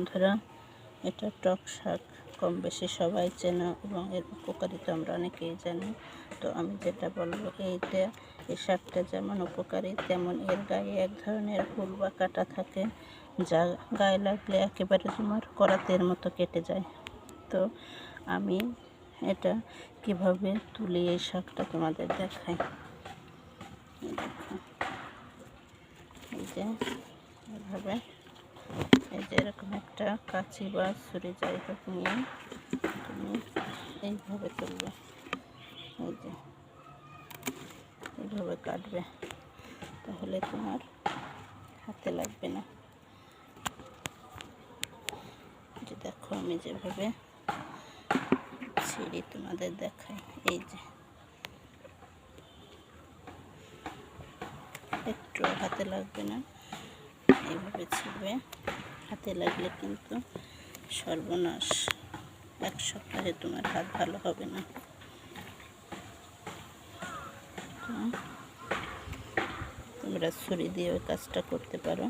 বন্ধুরা, এটা টক শাক কম বেশি সবাই চেনো এবং এর উপকারিতা আমরা অনেকেই জানি। তো আমি যেটা বলবো, এই শাকটা যেমন উপকারী তেমন এর গায়ে এক ধরনের হুল বা কাঁটা থাকে, যা গায়ে লাগলে একেবারে তোমার করাতের মতো কেটে যায়। তো আমি এটা কিভাবে তুলি এই শাকটা তোমাদের দেখাই। এই যে এভাবে, এই যে এরকম একটা কাঁচি বা ছুরি যাই হোক নিয়ে তুমি এইভাবে তুলবে, এই যে এইভাবে কাটবে, তাহলে তোমার হাতে লাগবে না। যে দেখো আমি যেভাবে ছিঁড়ি তোমাদের দেখাই, এই যে একটু হাতে লাগবে না, এইভাবে ছিঁড়বে। হাতে লাগলে কিন্তু সর্বনাশ, এক সপ্তাহে তোমার হাত ভালো হবে না। তোমরা ছুরি দিয়ে ওই কাজটা করতে পারো।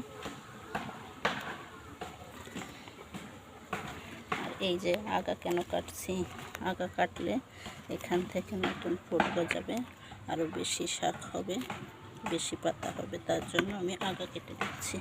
আর এই যে আগা কেন কাটছি, আগা কাটলে এখান থেকে নতুন ফুল গজাবে, আরও বেশি শাক হবে, বেশি পাতা হবে, তার জন্য আমি আগা কেটে দিচ্ছি।